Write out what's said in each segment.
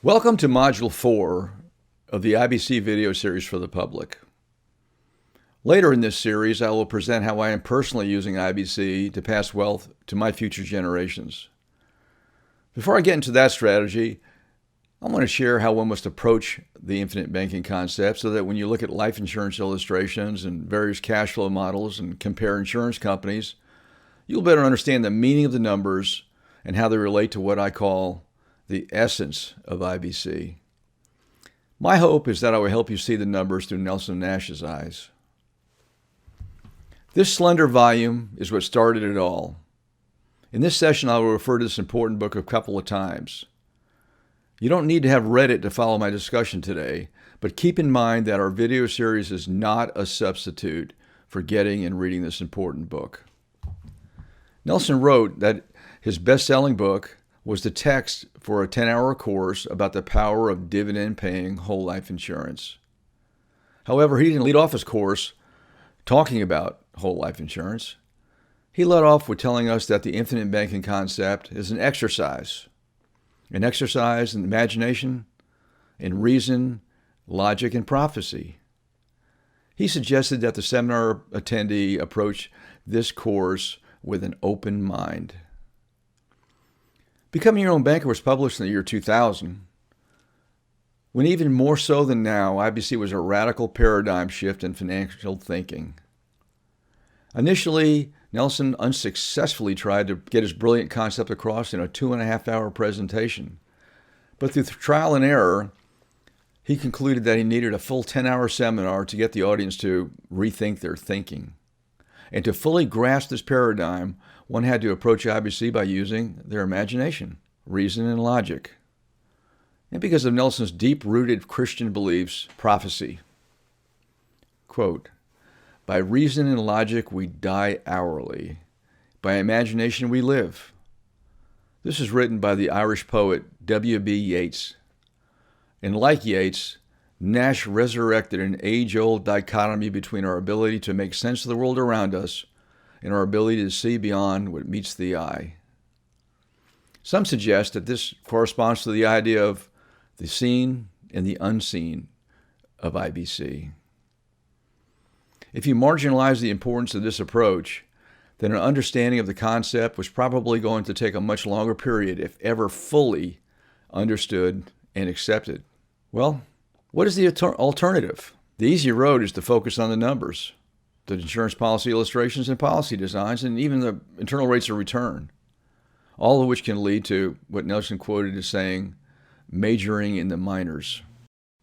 Welcome to Module 4 of the IBC video series for the public. Later in this series, I will present how I am personally using IBC to pass wealth to my future generations. Before I get into that strategy, I want to share how one must approach the infinite banking concept so that when you look at life insurance illustrations and various cash flow models and compare insurance companies, you'll better understand the meaning of the numbers and how they relate to what I call the essence of IBC. My hope is that I will help you see the numbers through Nelson Nash's eyes. This slender volume is what started it all. In this session, I will refer to this important book a couple of times. You don't need to have read it to follow my discussion today, but keep in mind that our video series is not a substitute for getting and reading this important book. Nelson wrote that his best-selling book was the text for a 10-hour course about the power of dividend-paying whole life insurance. However, he didn't lead off his course talking about whole life insurance. He led off with telling us that the infinite banking concept is an exercise in imagination, in reason, logic, and prophecy. He suggested that the seminar attendee approach this course with an open mind. Becoming Your Own Banker was published in the year 2000, when even more so than now, IBC was a radical paradigm shift in financial thinking. Initially, Nelson unsuccessfully tried to get his brilliant concept across in a 2.5-hour presentation. But through trial and error, he concluded that he needed a full 10-hour seminar to get the audience to rethink their thinking. And to fully grasp this paradigm, one had to approach IBC by using their imagination, reason, and logic. And because of Nelson's deep-rooted Christian beliefs, prophecy. Quote, "By reason and logic we die hourly. By imagination we live." This is written by the Irish poet W.B. Yeats. And like Yeats, Nash resurrected an age-old dichotomy between our ability to make sense of the world around us and our ability to see beyond what meets the eye. Some suggest that this corresponds to the idea of the seen and the unseen of IBC. If you marginalize the importance of this approach, then an understanding of the concept was probably going to take a much longer period, if ever fully understood and accepted. Well, what is the alternative? The easy road is to focus on the numbers, the insurance policy illustrations and policy designs, and even the internal rates of return, all of which can lead to what Nelson quoted as saying, majoring in the minors.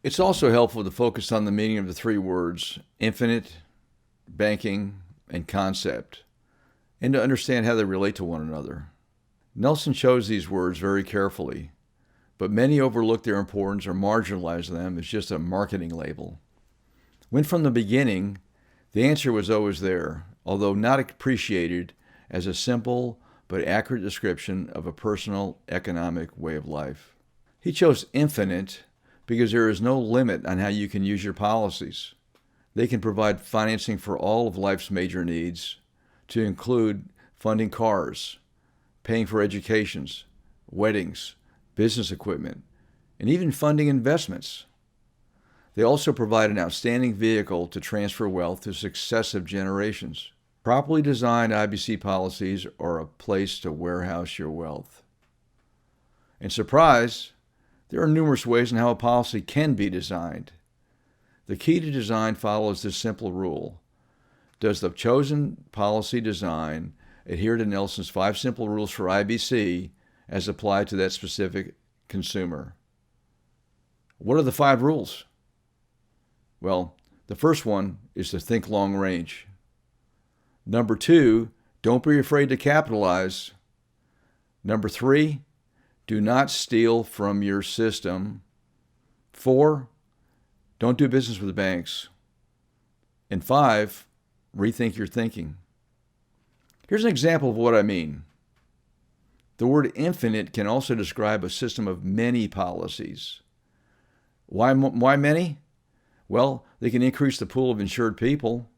It's also helpful to focus on the meaning of the three words, infinite, banking, and concept, and to understand how they relate to one another. Nelson chose these words very carefully, but many overlook their importance or marginalize them as just a marketing label. When from the beginning, the answer was always there, although not appreciated as a simple but accurate description of a personal economic way of life. He chose infinite because there is no limit on how you can use your policies. They can provide financing for all of life's major needs, to include funding cars, paying for educations, weddings, business equipment, and even funding investments. They also provide an outstanding vehicle to transfer wealth to successive generations. Properly designed IBC policies are a place to warehouse your wealth. And surprise, there are numerous ways in how a policy can be designed. The key to design follows this simple rule. Does the chosen policy design adhere to Nelson's 5 simple rules for IBC as applied to that specific consumer? What are the 5 rules? Well, the first one is to think long range. Number 2, don't be afraid to capitalize. Number 3, do not steal from your system. 4, don't do business with banks. And 5, rethink your thinking. Here's an example of what I mean. The word infinite can also describe a system of many policies. Why many? Well, they can increase the pool of insured people,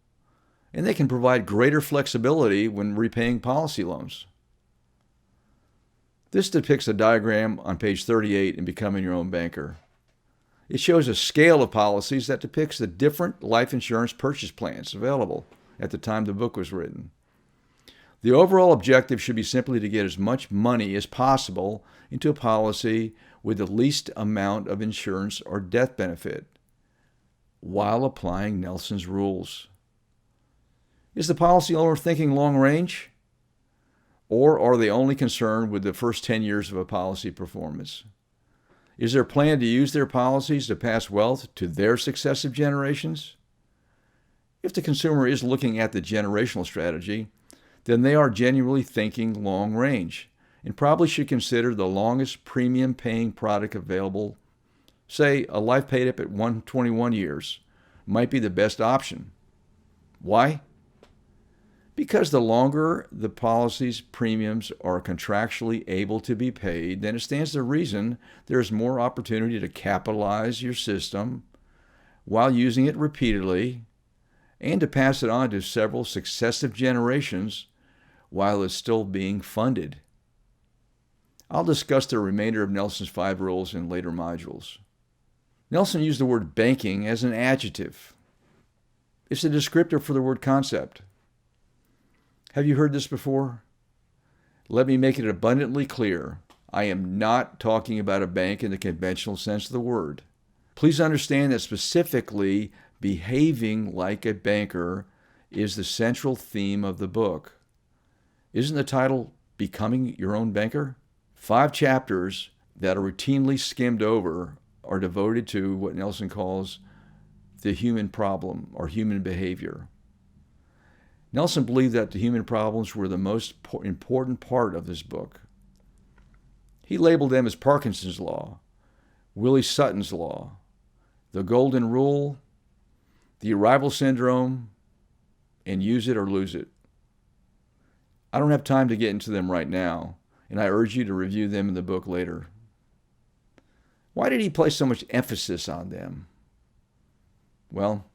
and they can provide greater flexibility when repaying policy loans. This depicts a diagram on page 38 in Becoming Your Own Banker. It shows a scale of policies that depicts the different life insurance purchase plans available at the time the book was written. The overall objective should be simply to get as much money as possible into a policy with the least amount of insurance or death benefit, while applying Nelson's rules. Is the policy owner thinking long range? Or are they only concerned with the first 10 years of a policy performance? Is their plan to use their policies to pass wealth to their successive generations? If the consumer is looking at the generational strategy, then they are genuinely thinking long range and probably should consider the longest premium paying product available. Say a life paid up at 121 years might be the best option. Why? Because the longer the policy's premiums are contractually able to be paid, then it stands to reason there's more opportunity to capitalize your system while using it repeatedly and to pass it on to several successive generations while it's still being funded. I'll discuss the remainder of Nelson's 5 rules in later modules. Nelson used the word banking as an adjective. It's a descriptor for the word concept. Have you heard this before? Let me make it abundantly clear. I am not talking about a bank in the conventional sense of the word. Please understand that specifically behaving like a banker is the central theme of the book. Isn't the title Becoming Your Own Banker? 5 chapters that are routinely skimmed over are devoted to what Nelson calls the human problem or human behavior. Nelson believed that the human problems were the most important part of this book. He labeled them as Parkinson's Law, Willie Sutton's Law, the Golden Rule, the Arrival Syndrome, and Use It or Lose It. I don't have time to get into them right now, and I urge you to review them in the book later. Why did he place so much emphasis on them? Well,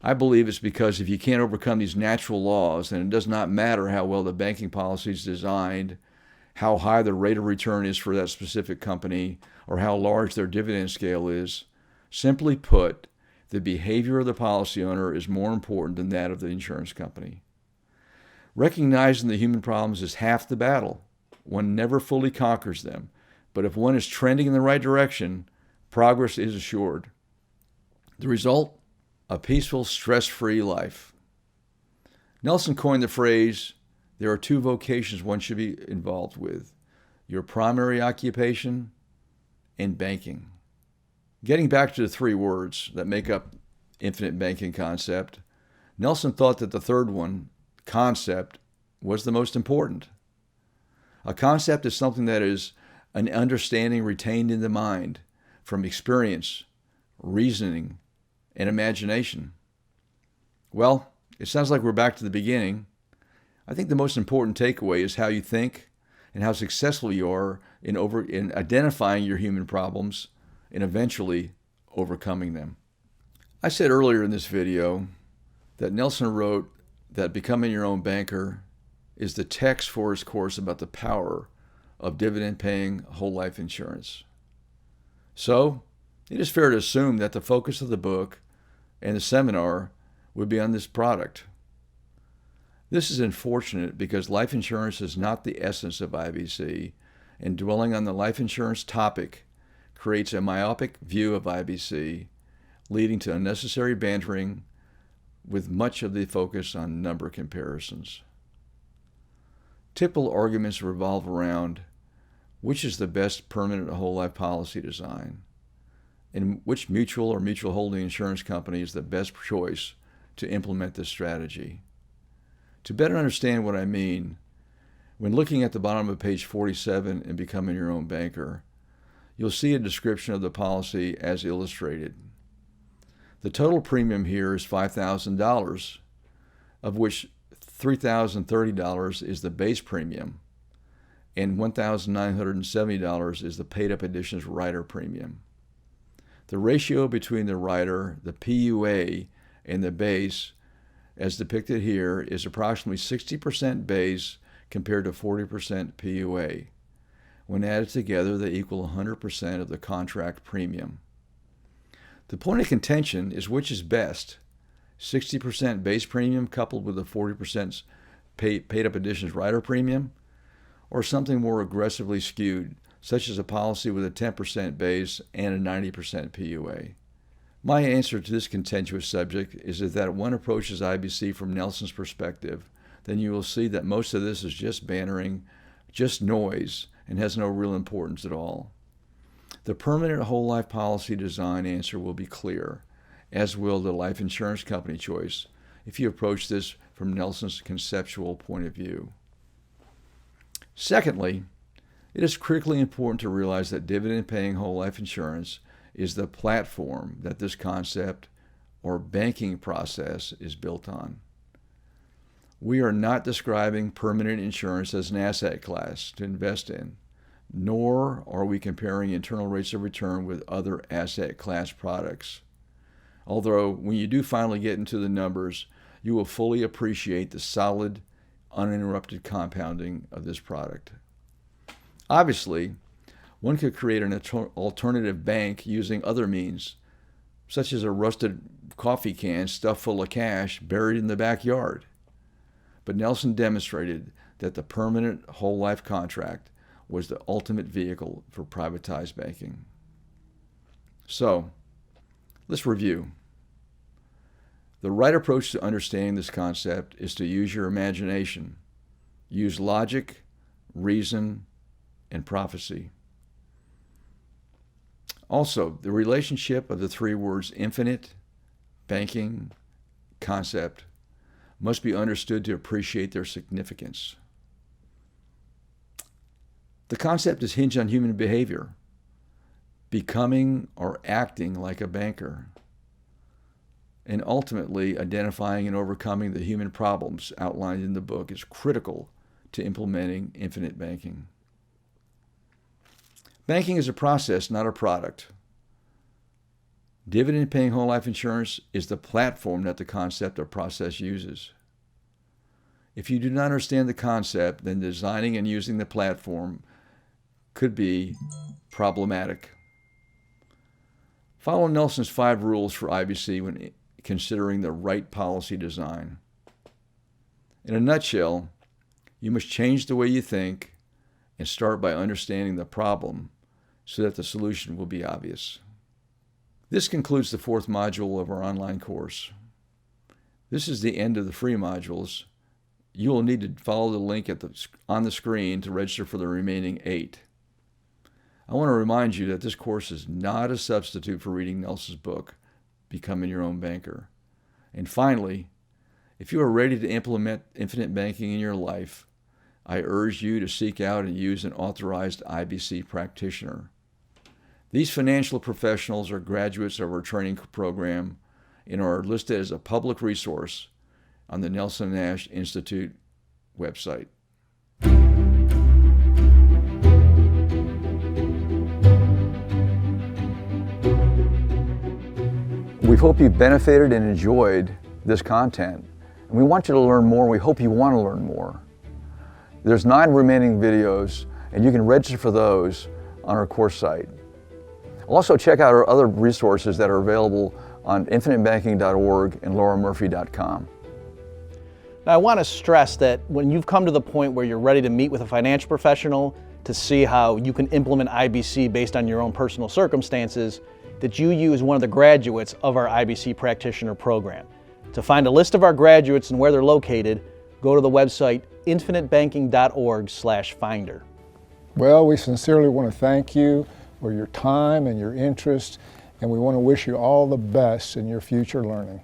I believe it's because if you can't overcome these natural laws, then it does not matter how well the banking policy is designed, how high the rate of return is for that specific company, or how large their dividend scale is. Simply put, the behavior of the policy owner is more important than that of the insurance company. Recognizing the human problems is half the battle. One never fully conquers them, but if one is trending in the right direction, progress is assured. The result? A peaceful, stress-free life. Nelson coined the phrase, there are 2 vocations one should be involved with, your primary occupation and banking. Getting back to the 3 words that make up infinite banking concept, Nelson thought that the third one, concept, was the most important. A concept is something that is an understanding retained in the mind from experience, reasoning, and imagination. Well, it sounds like we're back to the beginning. I think the most important takeaway is how you think and how successful you are in identifying your human problems and eventually overcoming them. I said earlier in this video that Nelson wrote that Becoming Your Own Banker is the text for his course about the power of dividend-paying whole life insurance. So, it is fair to assume that the focus of the book and the seminar would be on this product. This is unfortunate because life insurance is not the essence of IBC, and dwelling on the life insurance topic creates a myopic view of IBC, leading to unnecessary bantering with much of the focus on number comparisons. Typical arguments revolve around which is the best permanent whole life policy design, and which mutual or mutual holding insurance company is the best choice to implement this strategy. To better understand what I mean, when looking at the bottom of page 47 in Becoming Your Own Banker, you'll see a description of the policy as illustrated. The total premium here is $5,000, of which $3,030 is the base premium, and $1,970 is the paid-up additions rider premium. The ratio between the rider, the PUA, and the base, as depicted here, is approximately 60% base compared to 40% PUA. When added together, they equal 100% of the contract premium. The point of contention is which is best, 60% base premium coupled with a 40% paid-up additions rider premium, or something more aggressively skewed, such as a policy with a 10% base and a 90% PUA. My answer to this contentious subject is that one approaches IBC from Nelson's perspective, then you will see that most of this is just bantering, just noise, and has no real importance at all. The permanent whole life policy design answer will be clear, as will the life insurance company choice, if you approach this from Nelson's conceptual point of view. Secondly, it is critically important to realize that dividend-paying whole life insurance is the platform that this concept or banking process is built on. We are not describing permanent insurance as an asset class to invest in, nor are we comparing internal rates of return with other asset class products. Although when you do finally get into the numbers, you will fully appreciate the solid, uninterrupted compounding of this product. Obviously, one could create an alternative bank using other means, such as a rusted coffee can stuffed full of cash buried in the backyard. But Nelson demonstrated that the permanent whole life contract was the ultimate vehicle for privatized banking. So, let's review. The right approach to understanding this concept is to use your imagination, use logic, reason, and prophecy. Also, the relationship of the three words infinite, banking, concept must be understood to appreciate their significance. The concept is hinged on human behavior, becoming or acting like a banker, and ultimately identifying and overcoming the human problems outlined in the book is critical to implementing infinite banking. Banking is a process, not a product. Dividend-paying whole life insurance is the platform that the concept or process uses. If you do not understand the concept, then designing and using the platform could be problematic. Follow Nelson's 5 rules for IBC when considering the right policy design. In a nutshell, you must change the way you think and start by understanding the problem so that the solution will be obvious. This concludes the 4th module of our online course. This is the end of the free modules. You will need to follow the link on the screen to register for the remaining 8. I want to remind you that this course is not a substitute for reading Nelson's book, Becoming Your Own Banker. And finally, if you are ready to implement infinite banking in your life, I urge you to seek out and use an authorized IBC practitioner. These financial professionals are graduates of our training program and are listed as a public resource on the Nelson Nash Institute website. We hope you benefited and enjoyed this content. And we want you to learn more. We hope you want to learn more. There's 9 remaining videos, and you can register for those on our course site. Also, check out our other resources that are available on infinitebanking.org and lara-murphy.com. Now, I want to stress that when you've come to the point where you're ready to meet with a financial professional to see how you can implement IBC based on your own personal circumstances, that you use one of the graduates of our IBC practitioner program. To find a list of our graduates and where they're located, go to the website infinitebanking.org/finder. Well, we sincerely want to thank you for your time and your interest, and we want to wish you all the best in your future learning.